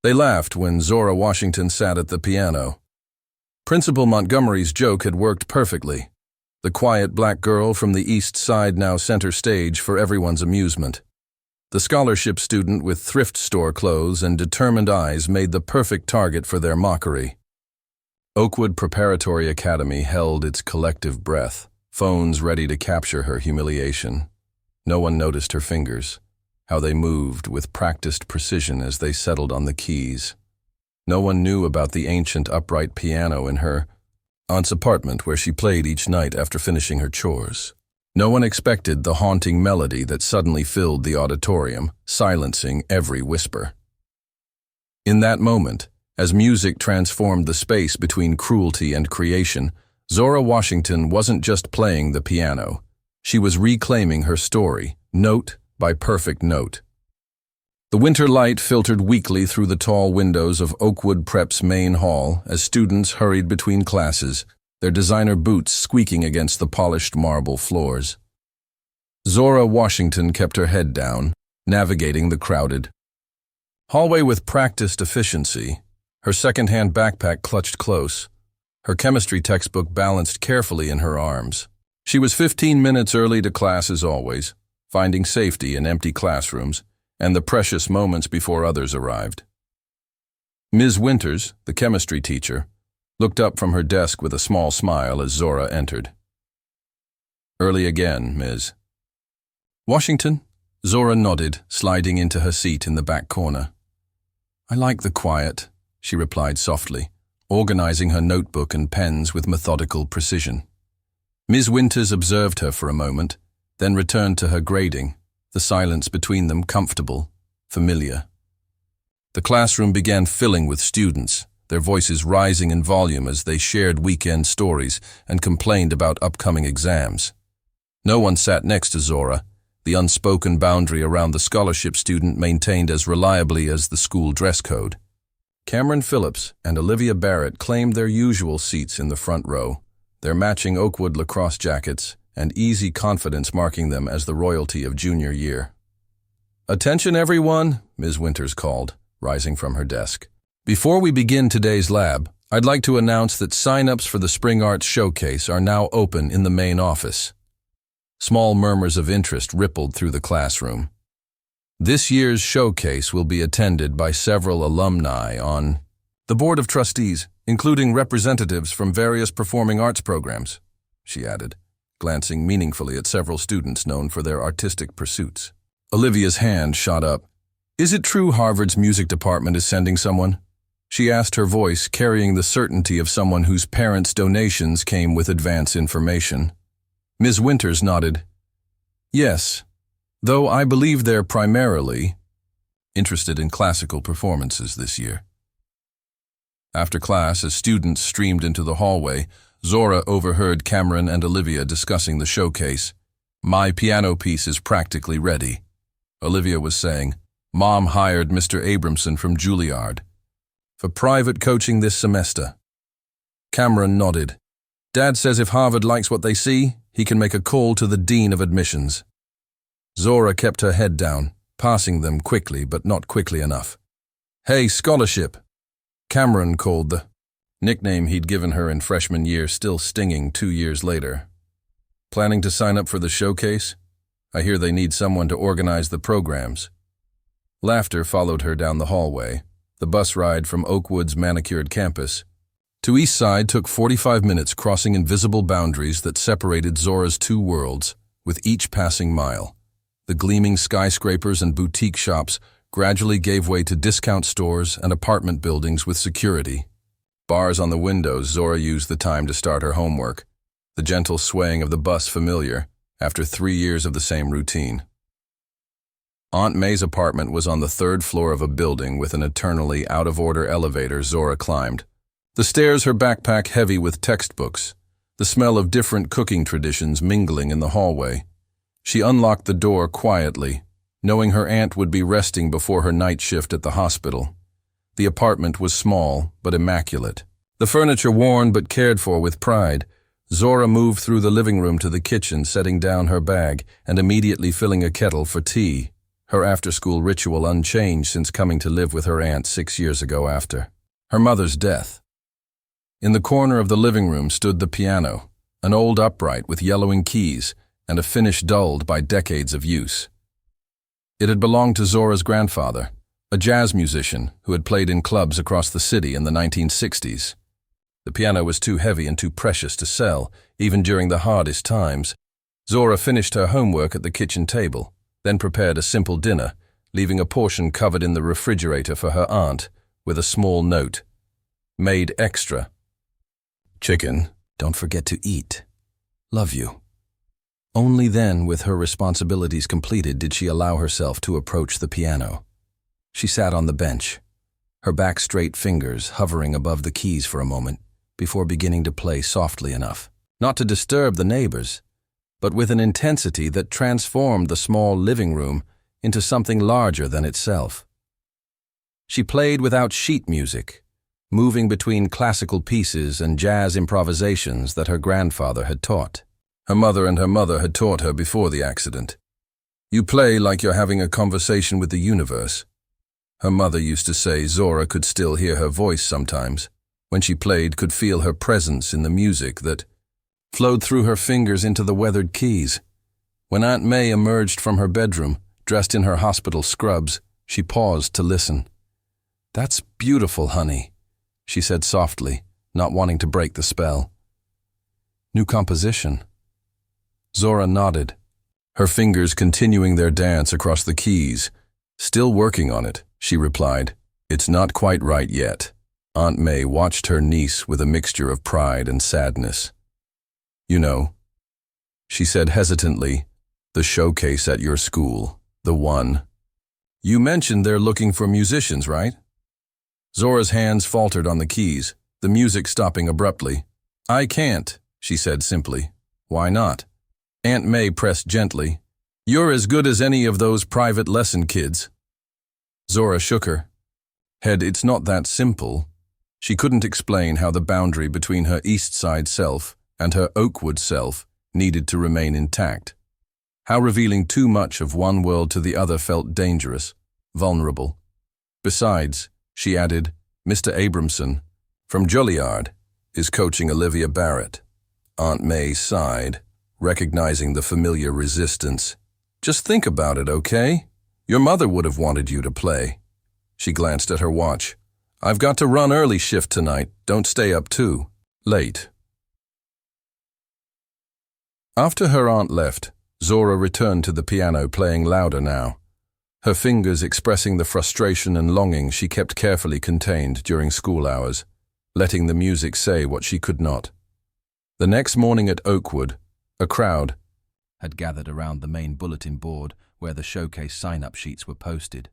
They laughed when Zora Washington sat at the piano. Principal Montgomery's joke had worked perfectly. The quiet black girl from the East Side now center stage for everyone's amusement. The scholarship student with thrift store clothes and determined eyes made the perfect target for their mockery. Oakwood Preparatory Academy held its collective breath, phones ready to capture her humiliation. No one noticed her fingers, how they moved with practiced precision as they settled on the keys. No one knew about the ancient upright piano in her aunt's apartment where she played each night after finishing her chores. No one expected the haunting melody that suddenly filled the auditorium, silencing every whisper. In that moment, as music transformed the space between cruelty and creation, Zora Washington wasn't just playing the piano. She was reclaiming her story, note by perfect note. The winter light filtered weakly through the tall windows of Oakwood Prep's main hall as students hurried between classes, their designer boots squeaking against the polished marble floors. Zora Washington kept her head down, navigating the crowded hallway with practiced efficiency, her second-hand backpack clutched close, her chemistry textbook balanced carefully in her arms. She was 15 minutes early to class as always, finding safety in empty classrooms and the precious moments before others arrived. Ms. Winters, the chemistry teacher, looked up from her desk with a small smile as Zora entered. "Early again, Ms. Washington?" Zora nodded, sliding into her seat in the back corner. "I like the quiet," she replied softly, organizing her notebook and pens with methodical precision. Ms. Winters observed her for a moment, then returned to her grading, the silence between them comfortable, familiar. The classroom began filling with students, their voices rising in volume as they shared weekend stories and complained about upcoming exams. No one sat next to Zora, the unspoken boundary around the scholarship student maintained as reliably as the school dress code. Cameron Phillips and Olivia Barrett claimed their usual seats in the front row, their matching Oakwood lacrosse jackets and easy confidence marking them as the royalty of junior year. "Attention everyone," Ms. Winters called, rising from her desk. "Before we begin today's lab, I'd like to announce that sign-ups for the Spring Arts Showcase are now open in the main office." Small murmurs of interest rippled through the classroom. This year's showcase will be attended by several alumni on the Board of Trustees, including representatives from various performing arts programs, she added, glancing meaningfully at several students known for their artistic pursuits. Olivia's hand shot up. "Is it true Harvard's music department is sending someone?" she asked, her voice carrying the certainty of someone whose parents' donations came with advance information. Ms. Winters nodded. "Yes, though I believe they're primarily interested in classical performances this year." After class, as students streamed into the hallway, Zora overheard Cameron and Olivia discussing the showcase. "My piano piece is practically ready," Olivia was saying. "Mom hired Mr. Abramson from Juilliard for private coaching this semester." Cameron nodded. "Dad says if Harvard likes what they see, he can make a call to the Dean of Admissions." Zora kept her head down, passing them quickly but not quickly enough. "Hey, scholarship," Cameron called, the nickname he'd given her in freshman year still stinging 2 years later. "Planning to sign up for the showcase? I hear they need someone to organize the programs." Laughter followed her down the hallway. The bus ride from Oakwood's manicured campus to East Side took 45 minutes, crossing invisible boundaries that separated Zora's two worlds, with each passing mile. The gleaming skyscrapers and boutique shops gradually gave way to discount stores and apartment buildings with security. Bars on the windows, Zora used the time to start her homework, the gentle swaying of the bus familiar after 3 years of the same routine. Aunt May's apartment was on the 3rd floor of a building with an eternally out-of-order elevator Zora climbed. The stairs, her backpack heavy with textbooks, the smell of different cooking traditions mingling in the hallway. She unlocked the door quietly, knowing her aunt would be resting before her night shift at the hospital. The apartment was small but immaculate. The furniture worn but cared for with pride. Zora moved through the living room to the kitchen, setting down her bag and immediately filling a kettle for tea. her after-school ritual unchanged since coming to live with her aunt 6 years ago after her mother's death. In the corner of the living room stood the piano, an old upright with yellowing keys and a finish dulled by decades of use. It had belonged to Zora's grandfather, a jazz musician who had played in clubs across the city in the 1960s. The piano was too heavy and too precious to sell, even during the hardest times. Zora finished her homework at the kitchen table, then prepared a simple dinner, leaving a portion covered in the refrigerator for her aunt, with a small note. Made extra. Chicken, don't forget to eat. Love you. Only then, with her responsibilities completed, did she allow herself to approach the piano. She sat on the bench, her back straight fingers hovering above the keys for a moment, before beginning to play softly enough, not to disturb the neighbors, but with an intensity that transformed the small living room into something larger than itself. She played without sheet music, moving between classical pieces and jazz improvisations that her grandfather had taught. Her mother had taught her before the accident. You play like you're having a conversation with the universe. Her mother used to say Zora could still hear her voice sometimes. When she played, could feel her presence in the music that flowed through her fingers into the weathered keys. When Aunt May emerged from her bedroom, dressed in her hospital scrubs, she paused to listen. "That's beautiful, honey," she said softly, not wanting to break the spell. "New composition?" Zora nodded, her fingers continuing their dance across the keys. "Still working on it," she replied. "It's not quite right yet." Aunt May watched her niece with a mixture of pride and sadness. "You know," she said hesitantly, "the showcase at your school, the one. You mentioned they're looking for musicians, right?" Zora's hands faltered on the keys, the music stopping abruptly. "I can't," she said simply. "Why not?" Aunt May pressed gently. "You're as good as any of those private lesson kids." Zora shook her head. It's not that simple. She couldn't explain how the boundary between her East Side self and her Oakwood self needed to remain intact. How revealing too much of one world to the other felt dangerous, vulnerable. Besides, she added, Mr. Abramson, from Juilliard, is coaching Olivia Barrett. Aunt May sighed, recognizing the familiar resistance. "Just think about it, okay? Your mother would have wanted you to play." She glanced at her watch. "I've got to run early shift tonight. Don't stay up too late." After her aunt left, Zora returned to the piano, playing louder now, her fingers expressing the frustration and longing she kept carefully contained during school hours, letting the music say what she could not. The next morning at Oakwood, a crowd had gathered around the main bulletin board where the showcase sign-up sheets were posted.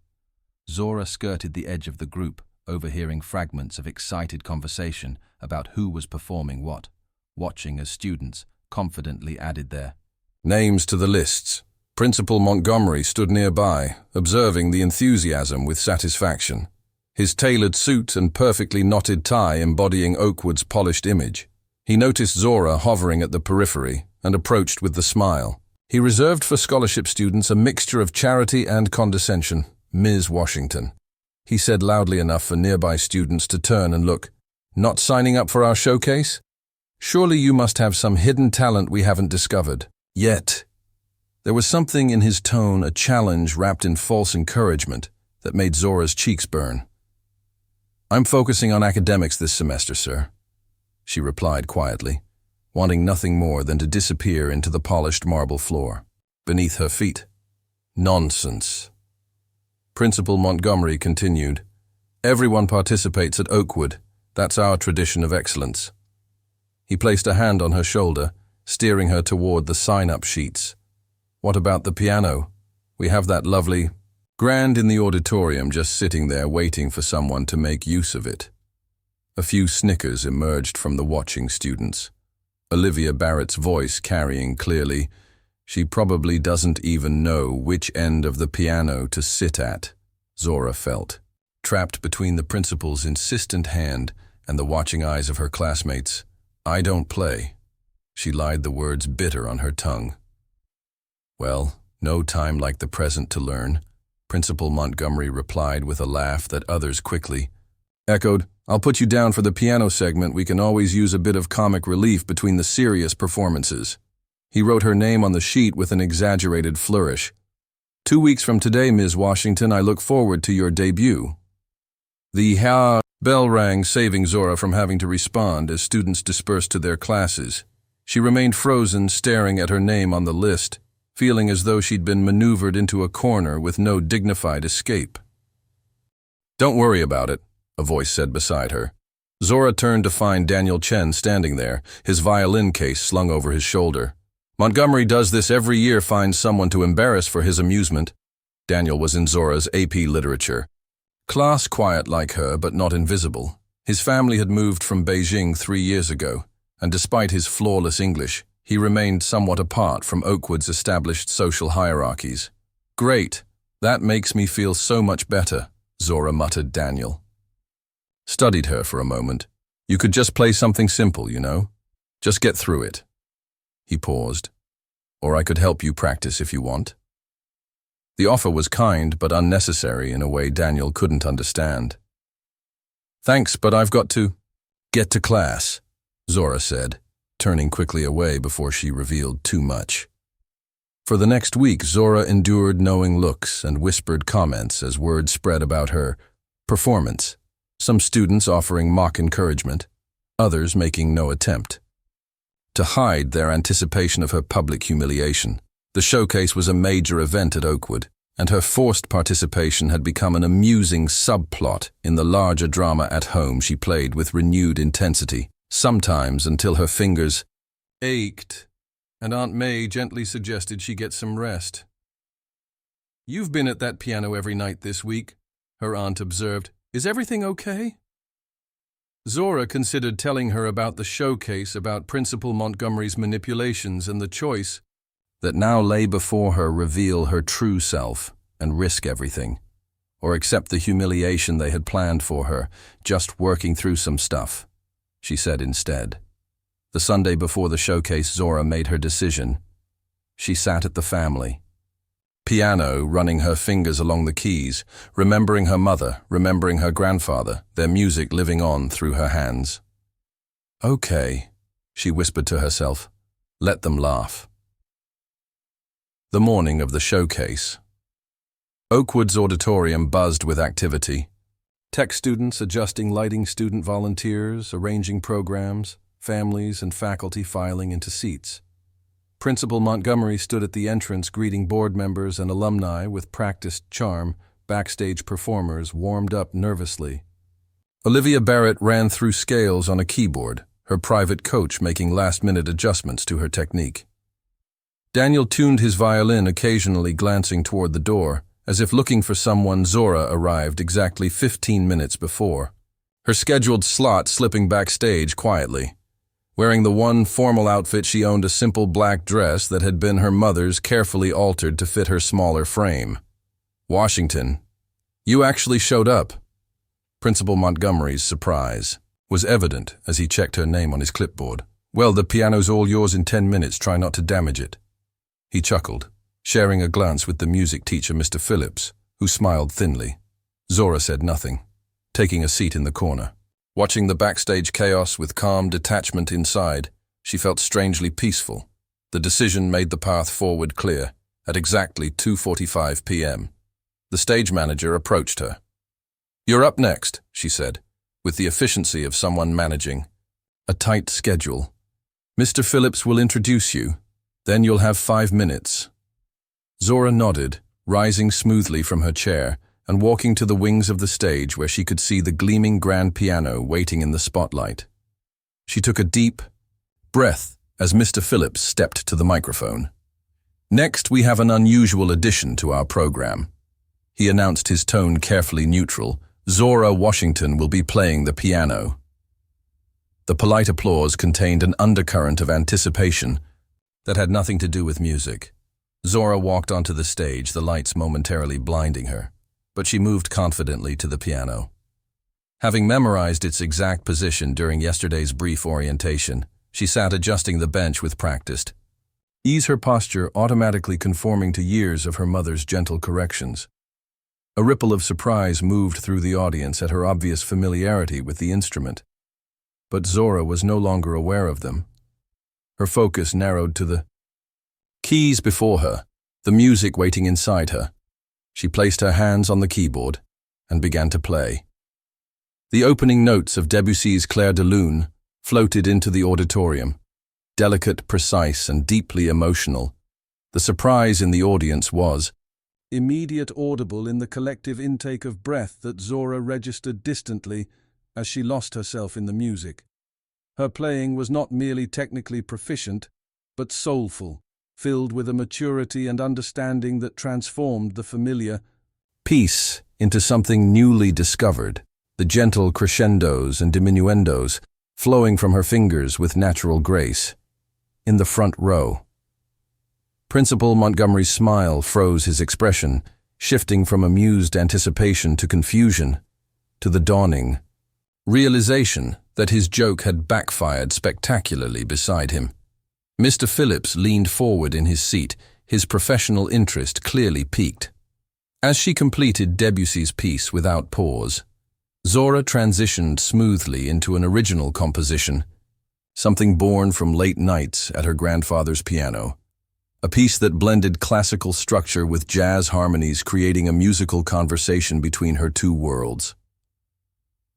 Zora skirted the edge of the group, overhearing fragments of excited conversation about who was performing what, watching as students confidently added their names to the lists. Principal Montgomery stood nearby, observing the enthusiasm with satisfaction, his tailored suit and perfectly knotted tie embodying Oakwood's polished image. He noticed Zora hovering at the periphery and approached with the smile. He reserved for scholarship students a mixture of charity and condescension. "Ms. Washington," he said loudly enough for nearby students to turn and look. "Not signing up for our showcase? Surely you must have some hidden talent we haven't discovered yet." There was something in his tone, a challenge wrapped in false encouragement, that made Zora's cheeks burn. "I'm focusing on academics this semester, sir," she replied quietly, wanting nothing more than to disappear into the polished marble floor beneath her feet. "Nonsense." Principal Montgomery continued, "Everyone participates at Oakwood. That's our tradition of excellence." He placed a hand on her shoulder, steering her toward the sign-up sheets. "What about the piano? We have that lovely grand in the auditorium just sitting there waiting for someone to make use of it." A few snickers emerged from the watching students. Olivia Barrett's voice carrying clearly, "She probably doesn't even know which end of the piano to sit at," Zora felt, trapped between the principal's insistent hand and the watching eyes of her classmates. "I don't play." She lied the words bitter on her tongue. "Well, no time like the present to learn," Principal Montgomery replied with a laugh that others quickly echoed. "I'll put you down for the piano segment. We can always use a bit of comic relief between the serious performances." He wrote her name on the sheet with an exaggerated flourish. "2 weeks from today, Ms. Washington, I look forward to your debut." The bell rang, saving Zora from having to respond as students dispersed to their classes. She remained frozen, staring at her name on the list, feeling as though she'd been maneuvered into a corner with no dignified escape. "Don't worry about it," a voice said beside her. Zora turned to find Daniel Chen standing there, his violin case slung over his shoulder. "Montgomery does this every year, finds someone to embarrass for his amusement." Daniel was in Zora's AP Literature class, quiet like her, but not invisible. His family had moved from Beijing 3 years ago, and despite his flawless English, he remained somewhat apart from Oakwood's established social hierarchies. "Great, that makes me feel so much better," Zora muttered. Daniel studied her for a moment. "You could just play something simple, you know? Just get through it." He paused. "Or I could help you practice if you want." The offer was kind but unnecessary in a way Daniel couldn't understand. "Thanks, but I've got to get to class," Zora said, turning quickly away before she revealed too much. For the next week, Zora endured knowing looks and whispered comments as word spread about her performance, some students offering mock encouragement, others making no attempt to hide their anticipation of her public humiliation. The showcase was a major event at Oakwood, and her forced participation had become an amusing subplot in the larger drama at home she played with renewed intensity, sometimes until her fingers ached, and Aunt May gently suggested she get some rest. "You've been at that piano every night this week," her aunt observed. "Is everything okay?" Zora considered telling her about the showcase, about Principal Montgomery's manipulations, and the choice that now lay before her: reveal her true self and risk everything, or accept the humiliation they had planned for her, just working through some stuff. She said instead. The Sunday before the showcase, Zora made her decision. She sat at the family piano, running her fingers along the keys, remembering her mother, remembering her grandfather, their music living on through her hands. "Okay," she whispered to herself. "Let them laugh." The morning of the showcase. Oakwood's auditorium buzzed with activity. Tech students adjusting lighting, student volunteers arranging programs, families and faculty filing into seats. Principal Montgomery stood at the entrance greeting board members and alumni with practiced charm. Backstage performers warmed up nervously. Olivia Barrett ran through scales on a keyboard, her private coach making last-minute adjustments to her technique. Daniel tuned his violin, occasionally glancing toward the door, as if looking for someone. Zora arrived exactly 15 minutes before, her scheduled slot slipping backstage quietly. Wearing the one formal outfit she owned, a simple black dress that had been her mother's, carefully altered to fit her smaller frame. "Washington, you actually showed up." Principal Montgomery's surprise was evident as he checked her name on his clipboard. "Well, the piano's all yours in 10 minutes. Try not to damage it." He chuckled, sharing a glance with the music teacher, Mr. Phillips, who smiled thinly. Zora said nothing, taking a seat in the corner. Watching the backstage chaos with calm detachment inside, she felt strangely peaceful. The decision made the path forward clear. At exactly 2:45 p.m., the stage manager approached her. "You're up next," she said, with the efficiency of someone managing a tight schedule. "Mr. Phillips will introduce you. Then you'll have 5 minutes." Zora nodded, rising smoothly from her chair and walking to the wings of the stage where she could see the gleaming grand piano waiting in the spotlight. She took a deep breath as Mr. Phillips stepped to the microphone. "Next, we have an unusual addition to our program," he announced, his tone carefully neutral. "Zora Washington will be playing the piano." The polite applause contained an undercurrent of anticipation that had nothing to do with music. Zora walked onto the stage, the lights momentarily blinding her, but she moved confidently to the piano. Having memorized its exact position during yesterday's brief orientation, she sat adjusting the bench with practiced ease, her posture automatically conforming to years of her mother's gentle corrections. A ripple of surprise moved through the audience at her obvious familiarity with the instrument. But Zora was no longer aware of them. Her focus narrowed to the keys before her, the music waiting inside her. She placed her hands on the keyboard and began to play. The opening notes of Debussy's Clair de Lune floated into the auditorium, delicate, precise, and deeply emotional. The surprise in the audience was immediate, audible in the collective intake of breath that Zora registered distantly as she lost herself in the music. Her playing was not merely technically proficient, but soulful, filled with a maturity and understanding that transformed the familiar piece into something newly discovered, the gentle crescendos and diminuendos flowing from her fingers with natural grace. In the front row, Principal Montgomery's smile froze his expression, shifting from amused anticipation to confusion, to the dawning realization that his joke had backfired spectacularly beside him. Mr. Phillips leaned forward in his seat, his professional interest clearly piqued. As she completed Debussy's piece without pause, Zora transitioned smoothly into an original composition, something born from late nights at her grandfather's piano. A piece that blended classical structure with jazz harmonies, creating a musical conversation between her two worlds.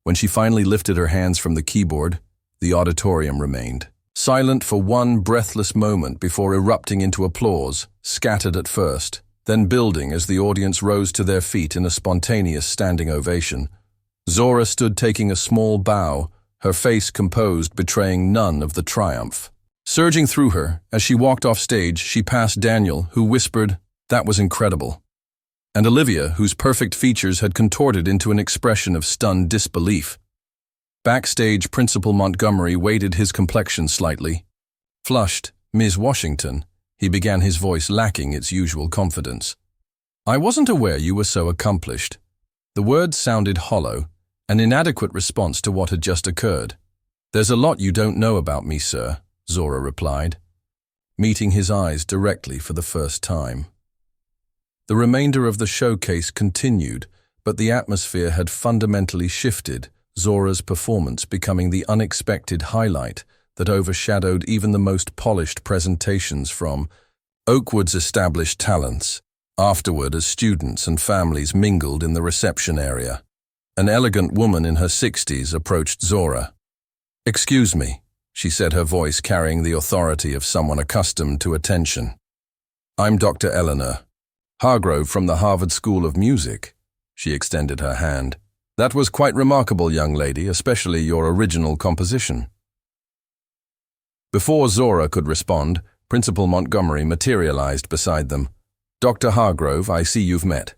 When she finally lifted her hands from the keyboard, the auditorium remained silent for one breathless moment before erupting into applause, scattered at first, then building as the audience rose to their feet in a spontaneous standing ovation. Zora stood taking a small bow, her face composed, betraying none of the triumph. Surging through her, as she walked off stage, she passed Daniel, who whispered, "That was incredible," and Olivia, whose perfect features had contorted into an expression of stunned disbelief. Backstage, Principal Montgomery weighted his complexion slightly. Flushed, "Ms. Washington," he began, his voice lacking its usual confidence. "I wasn't aware you were so accomplished." The words sounded hollow, an inadequate response to what had just occurred. "There's a lot you don't know about me, sir," Zora replied, meeting his eyes directly for the first time. The remainder of the showcase continued, but the atmosphere had fundamentally shifted, Zora's performance becoming the unexpected highlight that overshadowed even the most polished presentations from Oakwood's established talents. Afterward, as students and families mingled in the reception area, an elegant woman in her 60s approached Zora. "Excuse me," she said, her voice carrying the authority of someone accustomed to attention. "I'm Dr. Eleanor Hargrove from the Harvard School of Music." She extended her hand. "That was quite remarkable, young lady, especially your original composition." Before Zora could respond, Principal Montgomery materialized beside them. "Dr. Hargrove, I see you've met."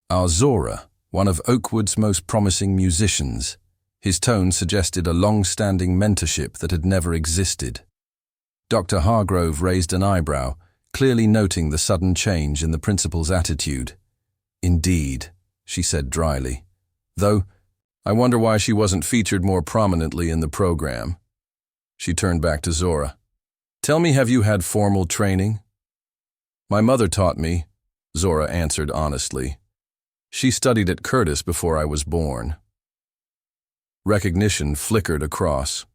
"Our Zora, one of Oakwood's most promising musicians." His tone suggested a long-standing mentorship that had never existed. Dr. Hargrove raised an eyebrow, clearly noting the sudden change in the principal's attitude. "Indeed," she said dryly. "Though, I wonder why she wasn't featured more prominently in the program." She turned back to Zora. "Tell me, have you had formal training?" "My mother taught me," Zora answered honestly. "She studied at Curtis before I was born." Recognition flickered across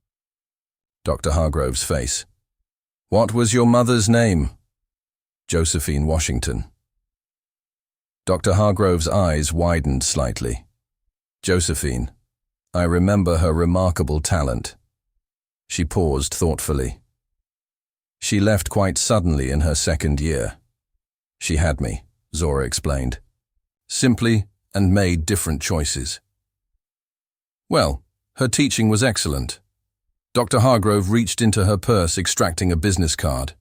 Dr. Hargrove's face. "What was your mother's name?" "Josephine Washington." Dr. Hargrove's eyes widened slightly. "Josephine, I remember her remarkable talent." She paused thoughtfully. "She left quite suddenly in her second year." "She had me," Zora explained. "Simply, and made different choices." "Well, her teaching was excellent." Dr. Hargrove reached into her purse, extracting a business card.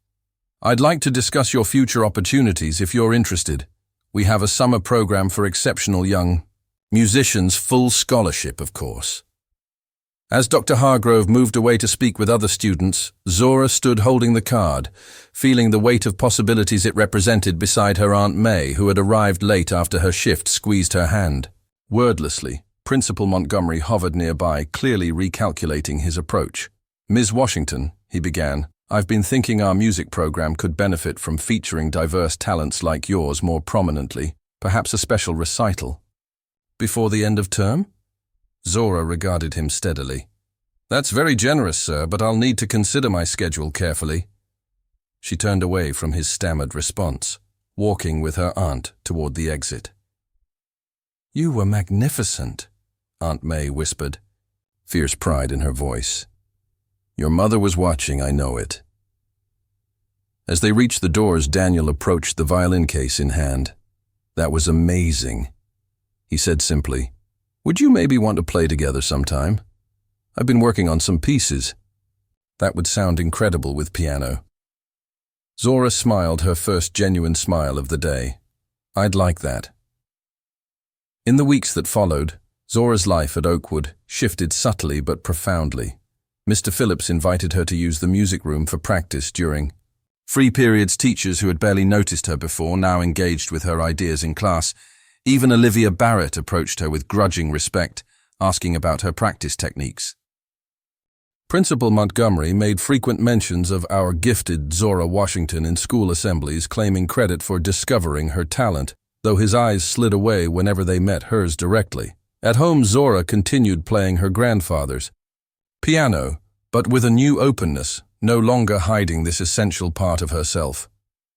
"I'd like to discuss your future opportunities if you're interested. We have a summer program for exceptional young musicians, full scholarship, of course." As Dr. Hargrove moved away to speak with other students, Zora stood holding the card, feeling the weight of possibilities it represented beside her Aunt May, who had arrived late after her shift squeezed her hand. Wordlessly, Principal Montgomery hovered nearby, clearly recalculating his approach. "Ms. Washington," he began, "I've been thinking our music program could benefit from featuring diverse talents like yours more prominently. Perhaps a special recital. Before the end of term? Zora regarded him steadily. That's very generous, sir, but I'll need to consider my schedule carefully. She turned away from his stammered response, walking with her aunt toward the exit. You were magnificent, Aunt May whispered, fierce pride in her voice. Your mother was watching, I know it. As they reached the doors, Daniel approached the violin case in hand. That was amazing. He said simply, Would you maybe want to play together sometime? I've been working on some pieces. That would sound incredible with piano. Zora smiled, her first genuine smile of the day. I'd like that. In the weeks that followed, Zora's life at Oakwood shifted subtly but profoundly. Mr. Phillips invited her to use the music room for practice during free periods. Teachers who had barely noticed her before now engaged with her ideas in class. Even Olivia Barrett approached her with grudging respect, asking about her practice techniques. Principal Montgomery made frequent mentions of our gifted Zora Washington in school assemblies, claiming credit for discovering her talent, though his eyes slid away whenever they met hers directly. At home, Zora continued playing her grandfather's piano, but with a new openness, no longer hiding this essential part of herself.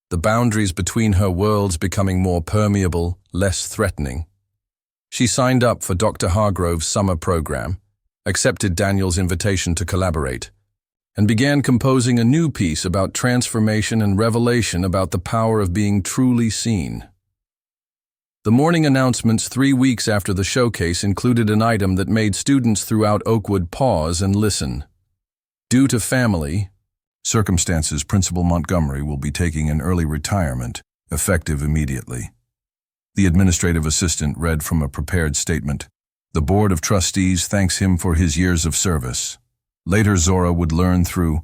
The boundaries between her worlds becoming more permeable, less threatening. She signed up for Dr. Hargrove's summer program, accepted Daniel's invitation to collaborate, and began composing a new piece about transformation and revelation about the power of being truly seen. The morning announcements 3 weeks after the showcase included an item that made students throughout Oakwood pause and listen. Due to family circumstances, Principal Montgomery will be taking an early retirement, effective immediately. The administrative assistant read from a prepared statement. The Board of Trustees thanks him for his years of service. Later, Zora would learn through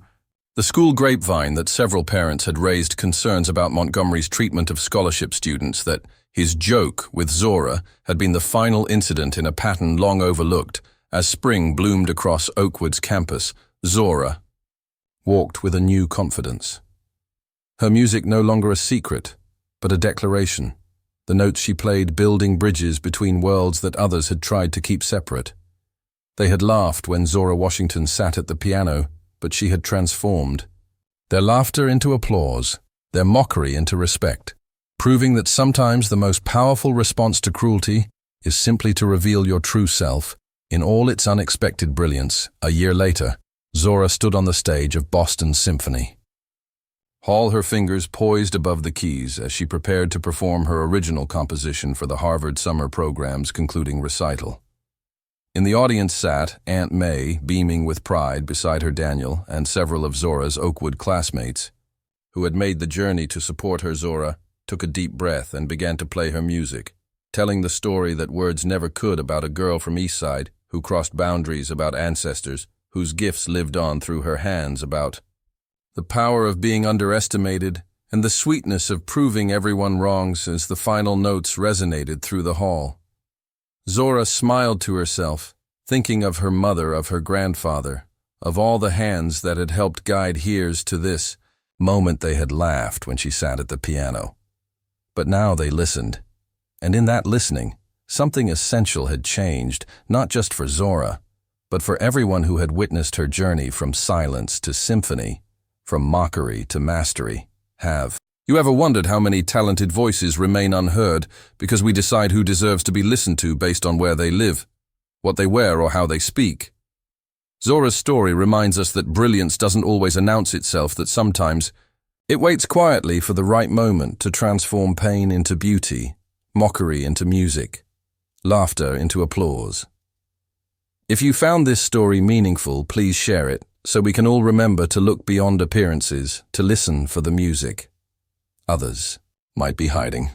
the school grapevine that several parents had raised concerns about Montgomery's treatment of scholarship students, that his joke with Zora had been the final incident in a pattern long overlooked. As spring bloomed across Oakwood's campus, Zora walked with a new confidence. Her music no longer a secret, but a declaration. The notes she played building bridges between worlds that others had tried to keep separate. They had laughed when Zora Washington sat at the piano, but she had transformed. Their laughter into applause, their mockery into respect, proving that sometimes the most powerful response to cruelty is simply to reveal your true self in all its unexpected brilliance. A year later, Zora stood on the stage of Boston Symphony Hall, her fingers poised above the keys as she prepared to perform her original composition for the Harvard summer program's concluding recital. In the audience sat Aunt May, beaming with pride beside her Daniel and several of Zora's Oakwood classmates, who had made the journey to support her. Zora took a deep breath and began to play her music, telling the story that words never could about a girl from Eastside who crossed boundaries, about ancestors whose gifts lived on through her hands, about the power of being underestimated and the sweetness of proving everyone wrong. As the final notes resonated through the hall, Zora smiled to herself, thinking of her mother, of her grandfather, of all the hands that had helped guide here's to this moment. They had laughed when she sat at the piano, but now they listened. And in that listening, something essential had changed, not just for Zora, but for everyone who had witnessed her journey from silence to symphony, from mockery to mastery. Have you ever wondered how many talented voices remain unheard because we decide who deserves to be listened to based on where they live, what they wear, or how they speak? Zora's story reminds us that brilliance doesn't always announce itself, that sometimes it waits quietly for the right moment to transform pain into beauty, mockery into music, laughter into applause. If you found this story meaningful, please share it, so we can all remember to look beyond appearances, to listen for the music others might be hiding.